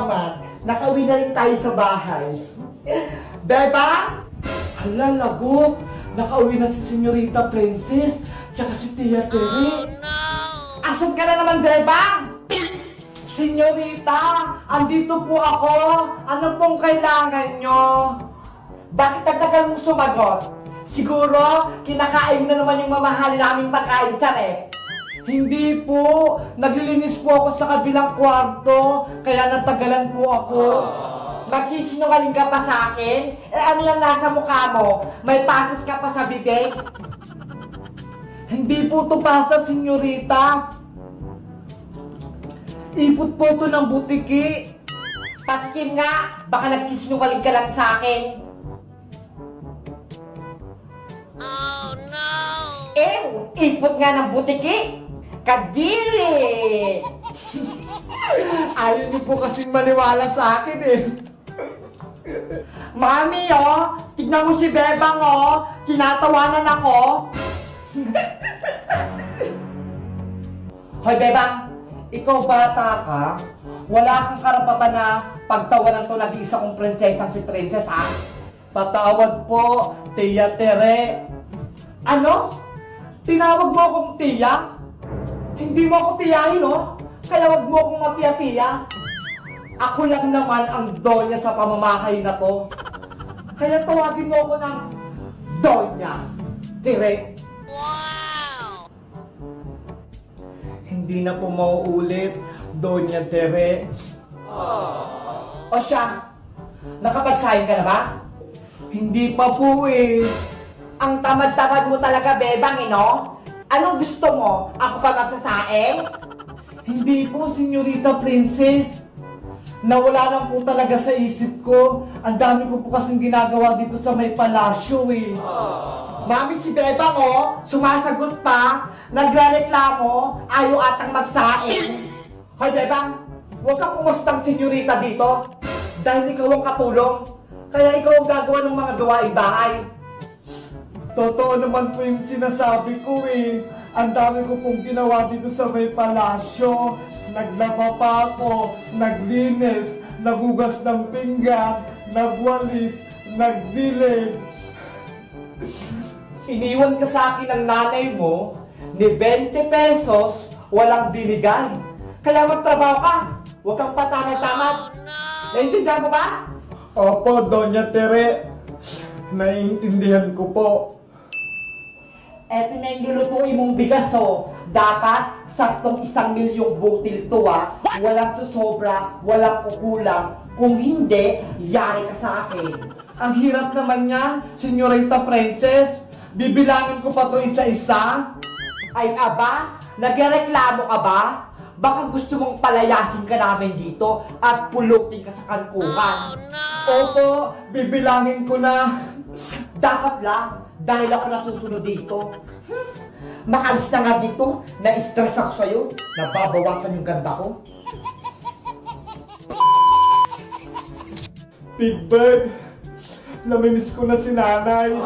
naman, nakauwi na rin tayo sa bahay. Beba? Hala, lagot. Nakauwi na si Senyorita Princess, tsaka si Tia Tere. Oh, no! Asan ka na naman, Beba? Senyorita, andito po ako. Ano pong kailangan nyo? Bakit nagtagal mong sumagot? Siguro, kinakain na naman yung mamahalin naming pagkain, tsare. Hindi po. Naglilinis po ako sa kabilang kwarto, kaya natagalan po ako. Magsisinungaling ka pa sa akin? Eh ano yung nasa mukha mo? May pasas ka pa sa bibig? Hindi po to pasa, senyorita. Ipot po to ng butiki. Patikim nga, baka nagsisinungaling ka lang sa akin. Oh no! Ipot nga ng butiki. Kadiri! Ayaw niyo po kasing maniwala sa akin eh. Mami, oh! Tignan mo si Bebang, oh! Tinatawanan ako! Hoy, Bebang! Ikaw bata ka? Wala kang karapatan na pagtawanan to nag-iisa kong prinsesang si Princess, ha? Patawad po, Tia Tere. Ano? Tinawag mo akong Tia? Hindi mo ako tiyahin, no? Kaya wag mo akong mapiya-tiya. Ako lang naman ang donya sa pamamahay na to. Kaya tawagin mo ako ng Donya Tere. Wow! Hindi na po mauulit, Donya Tere. O siya, nakapagsahin ka na ba? Hindi pa po eh. Ang tamad-tamad mo talaga, Bebang, eh, no? Anong gusto mo? Ako pa magsasaing? Hindi po, Senyorita Princess. Nawala lang po talaga sa isip ko. Ang dami ko po kasing ginagawa dito sa may palasyo eh. Mami, si Bebang, oh, sumasagot pa, nagrereklamo, ayaw atang magsaing. Hoy, Bebang, huwag kang umustang senyorita dito. Dahil ikaw ang katulong. Kaya ikaw ang gagawa ng mga gawaing bahay. Totoo naman po yung sinasabi ko eh. Ang dami ko pong ginawa dito sa may palasyo. Naglaba pa ako, naglinis, nagugas ng pinggan, nagwalis, nagdilig. Iniwan ka sa akin ng nanay mo ni 20 pesos, walang binigay. Kaya magtrabaho ka, huwag kang patamad-tamad. Naiintindihan mo ba? Opo, Donya Tere. Naiintindihan ko po. Eto na yung lulutuin mong bigas, oh. Dapat, saktong 1 milyong butil to, ah. Walang susobra, walang kukulang. Kung hindi, yari ka sa akin. Ang hirap naman yan, Senyorita Princess. Bibilangin ko pa to isa-isa. Ay, aba, nagreklamo ka ba? Baka gusto mong palayasin ka namin dito at pulutin ka sa kankuhan. Oh, no! Opo, bibilangin ko na. Dapat lang, dahil ako nasusunod dito. Makalis na nga dito, na-stress ako sa'yo, nababawasan yung ganda ko. Big Bird, namimiss ko na si nanay.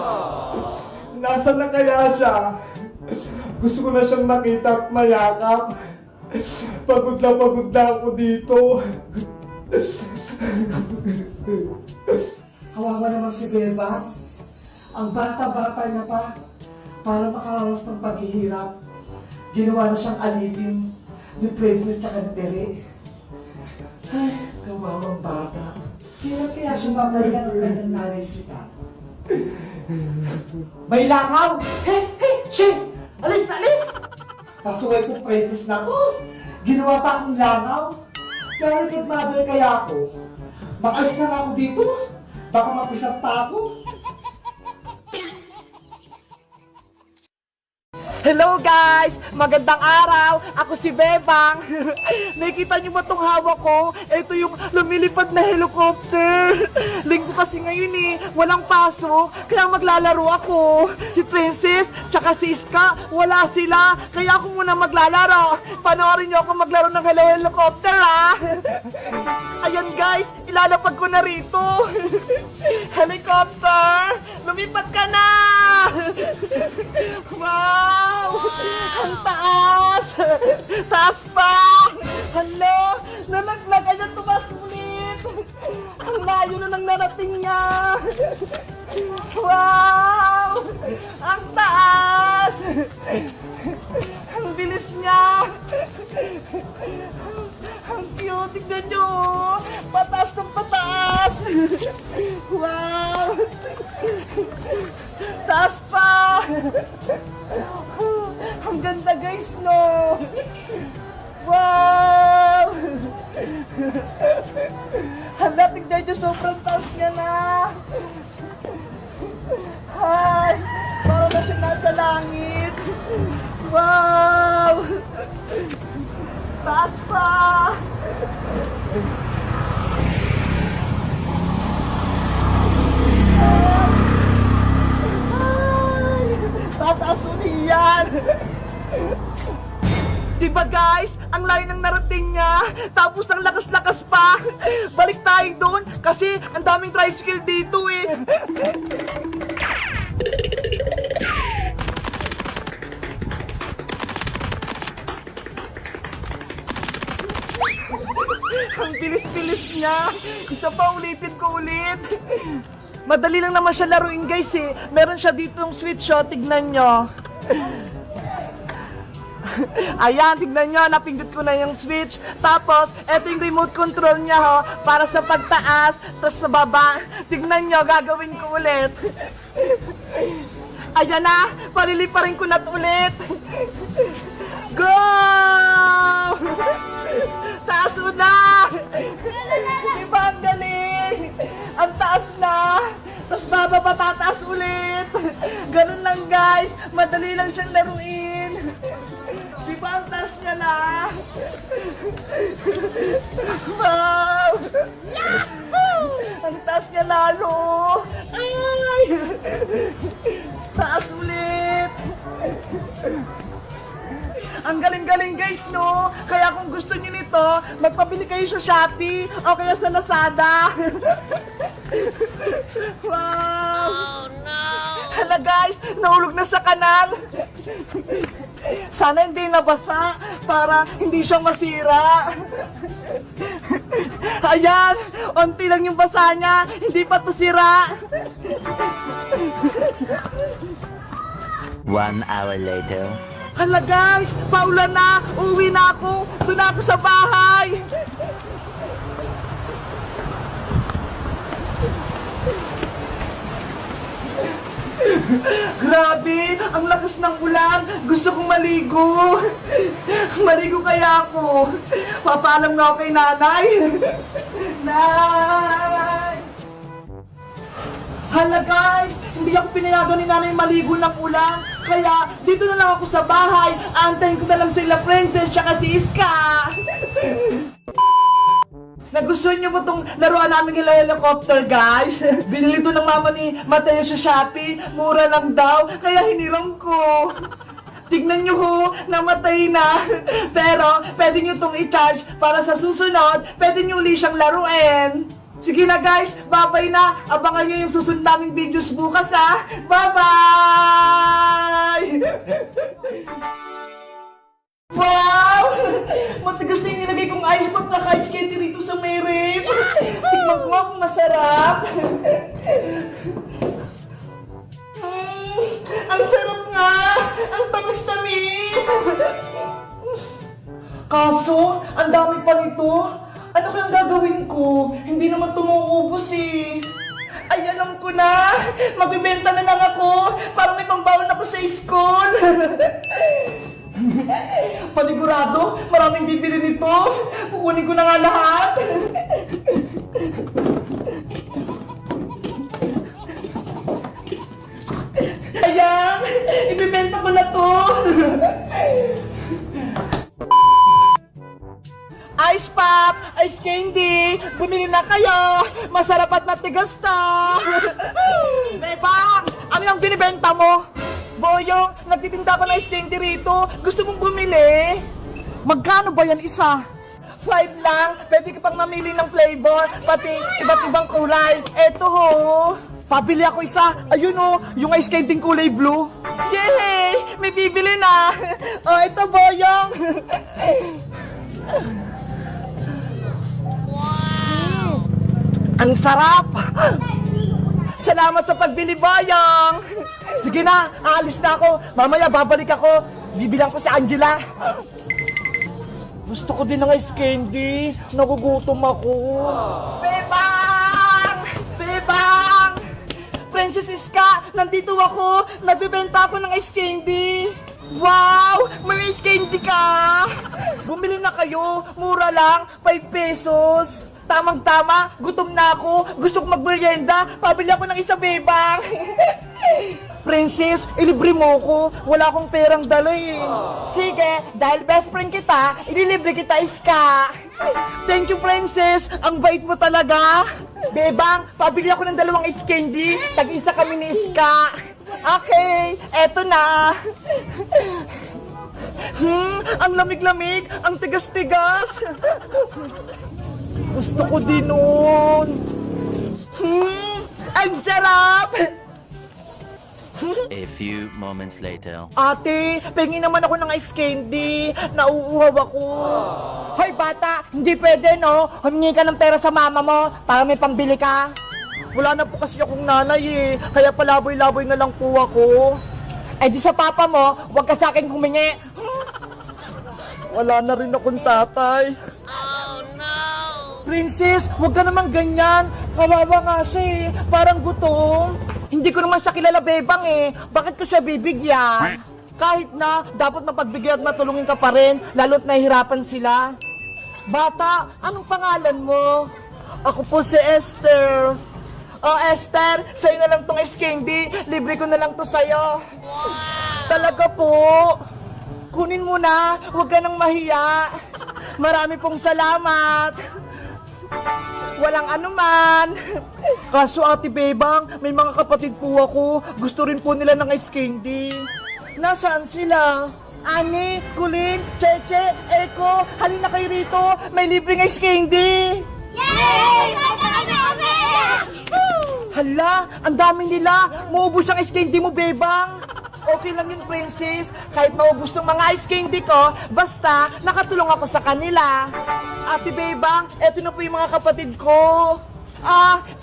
Nasaan na kaya siya? Gusto ko na siyang makita at mayakap. Pagod na ako dito. Kawawa naman si Beba. Ang bata-bata niya pa, para makaranas ng paghihirap. Ginawa na siyang alipin ni Princess tsaka ni Tere. Ay, kawawang bata. Kaya sumabalikan ang kanyang nanay sita. May langaw! Hey! Shit! Alis! Pasuway ko Princess na ko. Ginawa pa akong langaw. Pero godmother kaya ako. Makalis na ako dito. Baka mapisap pa ako. Hello guys! Magandang araw! Ako si Bebang! Nakikita niyo ba itong hawak ko? Ito yung lumilipad na helicopter! Linggo kasi ngayon eh, walang pasok, kaya maglalaro ako! Si Princess, tsaka si Iska, wala sila, kaya ako muna maglalaro! Panoorin niyo ako maglaro ng Hello Helicopter ah! Ayan guys, ilalapag ko na rito! Helicopter! Lumipad ka na! Wow! Ang taas! Taas pa! Hello! Nalaglag! Ayan, tumas muli! narating niya! Wow! Ang taas! Ang bilis niya! Ang cute! Tignan nyo! Pataas ng pataas! Wow! Taas pa! Ang ganda guys, no? Wow! Hala, tignan nyo, sobrang taas niya na! Hi! Parang na siya nasa langit! Wow! Taas pa! Ay! Tataas ulit yan! Diba guys, ang layo ng narating niya, tapos ang lakas-lakas pa. Balik tayo doon kasi ang daming tricycle dito eh. Ang bilis-bilis niya. Isa pa, ulitin ko ulit. Madali lang naman siya laruin guys eh. Meron siya ditong switch oh, tignan nyo. Ayan, tignan nyo, napindot ko na yung switch. Tapos, eto yung remote control niya ho, para sa pagtaas, tapos sa baba. Tignan nyo, gagawin ko ulit. Ayan na, paliliparin ko na ulit. Go! Taas na! Diba ang galing? Ang taas na! Tapos bababa, tataas ulit. Ganun lang guys, madali lang siyang laruin. Diba ang taas niya na? Wow! Ang taas niya lalo! Ay! Taas ulit! Ang galing-galing guys, no? Kaya kung gusto niyo nito, magpabili kayo sa Shopee o kaya sa Lazada. Wow! Oh no! Hala guys, nahulog na sa kanal. Sana hindi nabasa para hindi siya masira. Ayan, onti lang yung basa niya, hindi pa to sira. 1 hour later. Hala guys, paulan na, uwi na ako, doon na ako sa bahay. Grabe, ang lakas ng ulan, gusto kong maligo. Maligo kaya ako. Papaalam nga ako kay nanay. Nay! Hala guys, hindi ako pinayagan ni nanay maligo ng ulan. Kaya dito na lang ako sa bahay. Antayin ko na lang sila Princess tsaka si Iska. Nagustuhan niyo ba itong laruan namin nila helicopter guys? Binili to ng mama ni Mateo sa Shopee. Mura lang daw, kaya hiniram ko. Tignan nyo ho, namatay na. Pero pwede nyo itong i-charge para sa susunod, pwede nyo uli siyang laruin. Sige na guys, bye-bye na. Abangan nyo yung susunod naming videos bukas ha. Bye-bye! Wow! Matigas na yung nilagay kong ice pop na ice candy rito sa may rib. Tignan ko nga kung masarap. Ang sarap nga! Ang tamis-tamis! Kaso, ang dami pa nito. Ano kayang gagawin ko? Hindi naman tumuubos eh. Ay, alam ko na! Magbibenta na lang ako para may pangbaon ako sa school. Panigurado, maraming bibili nito. Kukunin ko na nga lahat. Ayan, ibibenta ko na to. Ice pop, ice candy, bumili na kayo. Masarap at matigas to. Bebang, ano yung binibenta mo? Boyong, nagtitinda ka ng ice candy rito. Gusto mong bumili? Magkano ba yan isa? 5 lang. Pwede ka pang mamili ng flavor, pati iba't ibang kulay. Eto ho. Pabili ako isa. Ayun ho, yung ice candy kulay blue. Yay! May bibili na. Oh, ito Boyong. Ang sarap! Salamat sa pagbili, Bayang! Sige na, aalis na ako. Mamaya babalik ako. Bibilang ko si Angela. Gusto ko din ng ice candy. Nagugutom ako. Bebang! Bebang! Princess Iska, nandito ako. Nagbibenta ako ng ice candy. Wow! May ice candy ka! Bumili na kayo. Mura lang. 5 pesos. Tamang-tama. Gutom na ako. Gusto ko magmerienda. Pabili ako ng isa, Bebang. Princess, ilibre mo ko. Wala akong perang dala eh. Sige, dahil best friend kita, ililibre kita, Iska. Thank you, Princess. Ang bait mo talaga. Bebang, pabili ako ng 2 ice candy. Tag-isa kami ni Iska. Okay, eto na. Ang lamig-lamig, ang tigas-tigas. Gusto ko din nun. Ang sarap! A few moments later. Ate, pengi naman ako ng ice candy. Nauuhaw ako. Hoy bata, hindi pwede no? Humingi ka ng pera sa mama mo para may pambili ka. Wala na po kasi akong nanay eh. Kaya palaboy-laboy na lang po ako. Eh di sa papa mo, huwag ka sa akin humingi. Wala na rin akong tatay. Princess, huwag ka naman ganyan. Kawawa nga siya eh. Parang gutom. Hindi ko naman siya kilala, Bebang eh. Bakit ko siya bibigyan? Kahit na, dapat mapagbigyan at matulungin ka pa rin, lalo't nahihirapan sila. Bata, anong pangalan mo? Ako po si Esther. Oh, Esther, sa'yo na lang tong ice candy. Libre ko na lang to sa'yo. Wow! Talaga po. Kunin mo na, huwag ka nang mahiya. Marami pong salamat. Walang anuman. Kaso Ate Bebang, may mga kapatid po ako. Gusto rin po nila ng ice candy. Nasaan sila? Ani, Kulin, Cheche, Eko, halina kayo rito. May libreng ice candy. Yay! Hala, ang dami nila. Maubos ang ice candy mo, Bebang. Okay lang yun, Princess. Kahit maubos ng mga ice candy ko, basta nakatulong ako sa kanila. Ate Bebang, eto na po yung mga kapatid ko.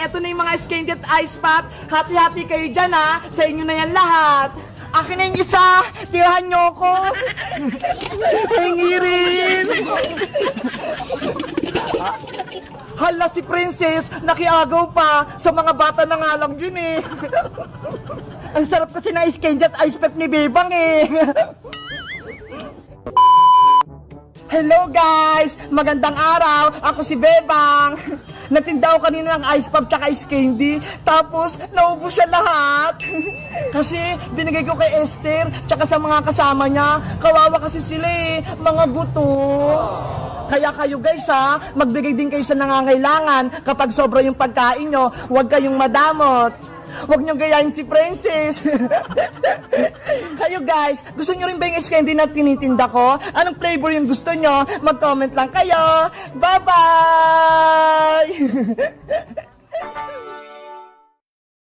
Eto na yung mga ice candy at ice pop. Hati-hati kayo dyan sa inyo na yan lahat. Akin na yung isa, tirahan nyo ko. Hingi rin. Hala si Princess, nakiagaw pa. Sa mga bata na nga lang yun eh. Ang sarap kasi ng ice candy at ice pop ni Bebang eh. Hello guys! Magandang araw! Ako si Bebang! Nagtinda ako kanina ng ice pop tsaka ice candy, tapos naubos siya lahat. Kasi binigay ko kay Esther tsaka sa mga kasama niya. Kawawa kasi sila eh, mga gutom. Kaya kayo guys magbigay din kayo sa nangangailangan. Kapag sobra yung pagkain nyo, huwag kayong madamot. Huwag nyo gayahin si Princess. Kayo guys, gusto nyo rin ba yung ice candy na tinitinda ko? Anong flavor yung gusto nyo? Mag-comment lang kayo. Bye-bye!